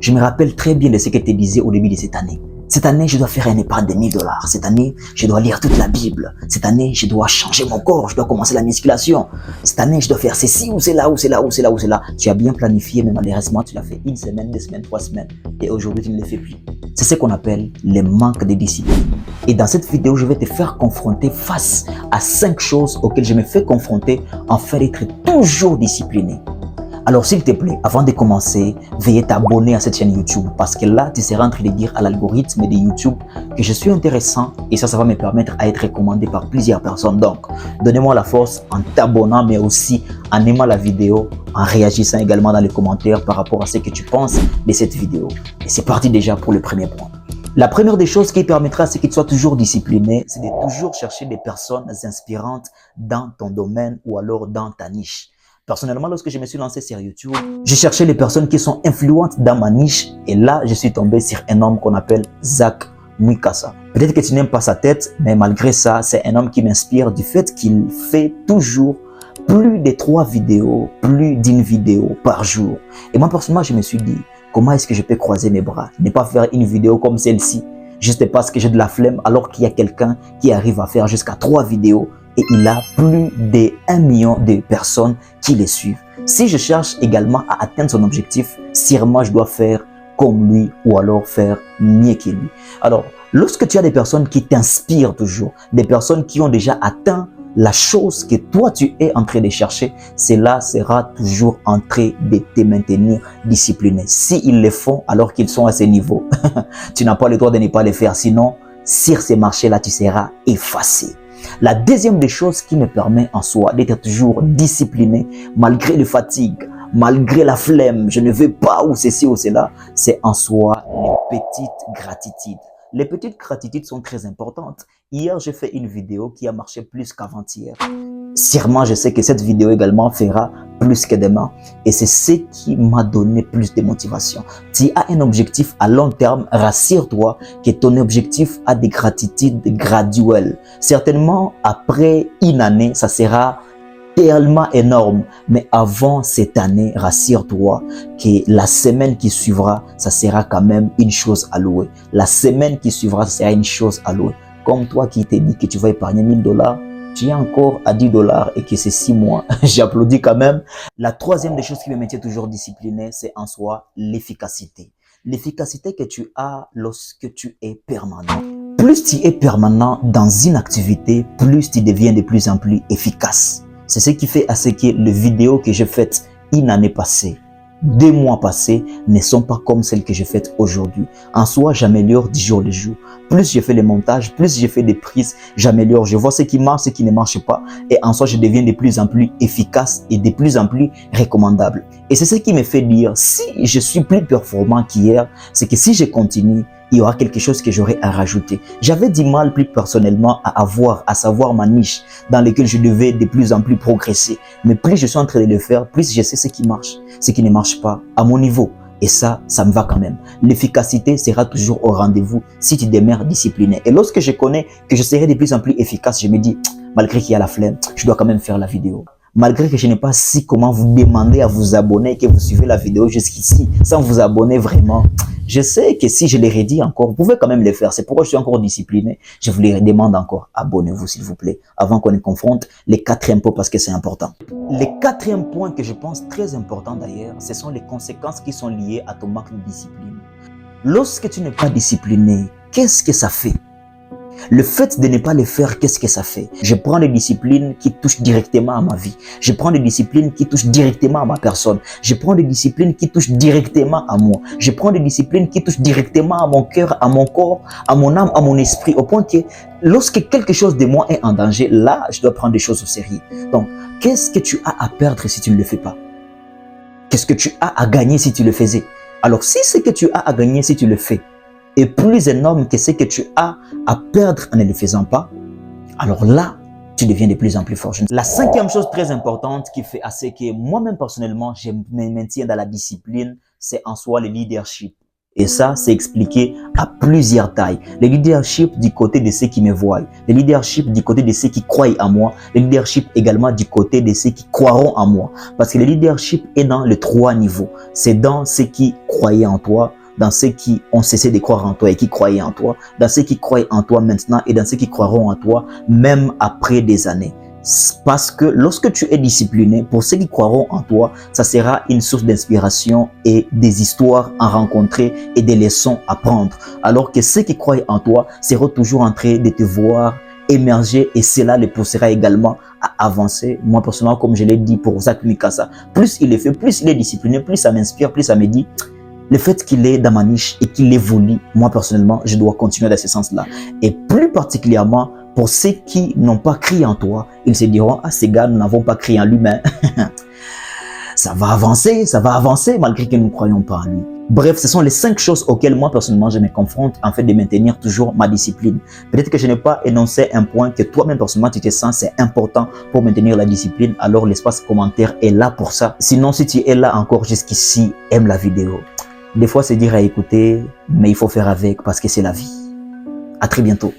Je me rappelle très bien de ce que tu disais au début de cette année. Cette année, je dois faire un épargne de 1000 $. Cette année, je dois lire toute la Bible. Cette année, je dois changer mon corps. Je dois commencer la musculation. Cette année, je dois faire ceci ou cela ou cela ou cela ou cela. Tu as bien planifié, mais malheureusement, tu l'as fait 1 semaine, 2 semaines, 3 semaines. Et aujourd'hui, tu ne le fais plus. C'est ce qu'on appelle le manque de discipline. Et dans cette vidéo, je vais te faire confronter face à 5 choses auxquelles je me fais confronter afin d'être toujours discipliné. Alors s'il te plaît, avant de commencer, veuillez t'abonner à cette chaîne YouTube parce que là, tu seras en train de dire à l'algorithme de YouTube que je suis intéressant et ça va me permettre à être recommandé par plusieurs personnes. Donc, donnez-moi la force en t'abonnant mais aussi en aimant la vidéo, en réagissant également dans les commentaires par rapport à ce que tu penses de cette vidéo. Et c'est parti déjà pour le premier point. La première des choses qui permettra à ce que tu sois toujours discipliné, c'est de toujours chercher des personnes inspirantes dans ton domaine ou alors dans ta niche. Personnellement, lorsque je me suis lancé sur YouTube, j'ai cherché les personnes qui sont influentes dans ma niche et là, je suis tombé sur un homme qu'on appelle Zach Mwikasa. Peut-être que tu n'aimes pas sa tête, mais malgré ça, c'est un homme qui m'inspire du fait qu'il fait toujours plus de 3 vidéos, plus d'une vidéo par jour. Et moi, personnellement, je me suis dit, comment est-ce que je peux croiser mes bras, ne pas faire une vidéo comme celle-ci, juste parce que j'ai de la flemme, alors qu'il y a quelqu'un qui arrive à faire jusqu'à 3 vidéos et il a plus de 1 million de personnes qui le suivent. Si je cherche également à atteindre son objectif, sûrement je dois faire comme lui ou alors faire mieux que lui. Alors, lorsque tu as des personnes qui t'inspirent toujours, des personnes qui ont déjà atteint la chose que toi tu es en train de chercher, cela sera toujours en train de te maintenir discipliné. S'ils le font alors qu'ils sont à ce niveau, tu n'as pas le droit de ne pas le faire, sinon sur ces marchés-là, tu seras effacé. La deuxième des choses qui me permet en soi d'être toujours discipliné, malgré les fatigues, malgré la flemme, je ne veux pas ou ceci ou cela, c'est en soi les petites gratitudes. Les petites gratitudes sont très importantes. Hier, j'ai fait une vidéo qui a marché plus qu'avant-hier. Sûrement, je sais que cette vidéo également fera plus que demain. Et c'est ce qui m'a donné plus de motivation. Tu as un objectif à long terme, rassure-toi que ton objectif a des gratitudes graduelles. Certainement, après une année, ça sera tellement énorme. Mais avant cette année, rassure-toi que la semaine qui suivra, ça sera quand même une chose à louer. La semaine qui suivra, ça sera une chose à louer. Comme toi qui t'es dit que tu vas épargner 1000 $, tu es encore à 10 $ et que c'est 6 mois. J'applaudis quand même. La troisième des choses qui me maintient toujours discipliné, c'est en soi l'efficacité. L'efficacité que tu as lorsque tu es permanent. Plus tu es permanent dans une activité, plus tu deviens de plus en plus efficace. C'est ce qui fait à ce que les vidéos que j'ai faites une année passée, 2 mois passés, ne sont pas comme celles que j'ai faites aujourd'hui. En soi, j'améliore du jour le jour. Plus je fais les montages, plus je fais des prises, j'améliore. Je vois ce qui marche, ce qui ne marche pas. Et en soi, je deviens de plus en plus efficace et de plus en plus recommandable. Et c'est ce qui me fait dire, si je suis plus performant qu'hier, c'est que si je continue, il y aura quelque chose que j'aurai à rajouter. J'avais du mal plus personnellement à savoir ma niche dans laquelle je devais de plus en plus progresser. Mais plus je suis en train de le faire, plus je sais ce qui marche, ce qui ne marche pas à mon niveau. Et ça me va quand même. L'efficacité sera toujours au rendez-vous si tu demeures discipliné. Et lorsque je connais que je serai de plus en plus efficace, je me dis, malgré qu'il y a la flemme, je dois quand même faire la vidéo. Malgré que je n'ai pas su comment vous demander à vous abonner et que vous suivez la vidéo jusqu'ici, sans vous abonner vraiment. Je sais que si je les redis encore, vous pouvez quand même les faire. C'est pourquoi je suis encore discipliné. Je vous les demande encore, abonnez-vous s'il vous plaît, avant qu'on ne confronte les 4e points parce que c'est important. Les 4e point que je pense très important d'ailleurs, ce sont les conséquences qui sont liées à ton manque de discipline. Lorsque tu n'es pas discipliné, qu'est-ce que ça fait? Le fait de ne pas le faire, qu'est-ce que ça fait? Je prends des disciplines qui touchent directement à ma vie. Je prends des disciplines qui touchent directement à ma personne. Je prends des disciplines qui touchent directement à moi. Je prends des disciplines qui touchent directement à mon cœur, à mon corps, à mon âme, à mon esprit. Au point que lorsque quelque chose de moi est en danger, là, je dois prendre des choses au sérieux. Donc, qu'est-ce que tu as à perdre si tu ne le fais pas? Qu'est-ce que tu as à gagner si tu le faisais? Alors, si ce que tu as à gagner si tu le fais est plus énorme que ce que tu as à perdre en ne le faisant pas, alors là, tu deviens de plus en plus fort. La 5e chose très importante qui fait assez que moi-même personnellement, je me maintiens dans la discipline, c'est en soi le leadership. Et ça, c'est expliqué à plusieurs tailles. Le leadership du côté de ceux qui me voient, le leadership du côté de ceux qui croient en moi, le leadership également du côté de ceux qui croiront en moi. Parce que le leadership est dans les 3 niveaux. C'est dans ceux qui croyaient en toi, dans ceux qui ont cessé de croire en toi et qui croyaient en toi, dans ceux qui croient en toi maintenant et dans ceux qui croiront en toi même après des années. Parce que lorsque tu es discipliné, pour ceux qui croiront en toi, ça sera une source d'inspiration et des histoires à rencontrer et des leçons à prendre. Alors que ceux qui croient en toi seront toujours en train de te voir émerger et cela les poussera également à avancer. Moi personnellement, comme je l'ai dit pour Zach Mikasa, plus il est fait, plus il est discipliné, plus ça m'inspire, plus ça me dit le fait qu'il est dans ma niche et qu'il évolue, moi personnellement, je dois continuer dans ce sens-là. Et plus particulièrement, pour ceux qui n'ont pas crié en toi, ils se diront, ah ces gars, nous n'avons pas crié en lui-même. Ça va avancer malgré que nous ne croyons pas en lui. Bref, ce sont les 5 choses auxquelles moi personnellement je me confronte en fait de maintenir toujours ma discipline. Peut-être que je n'ai pas énoncé un point que toi-même personnellement tu te sens c'est important pour maintenir la discipline, alors l'espace commentaire est là pour ça. Sinon, si tu es là encore jusqu'ici, aime la vidéo. Des fois c'est dur à écouter, mais il faut faire avec parce que c'est la vie. À très bientôt.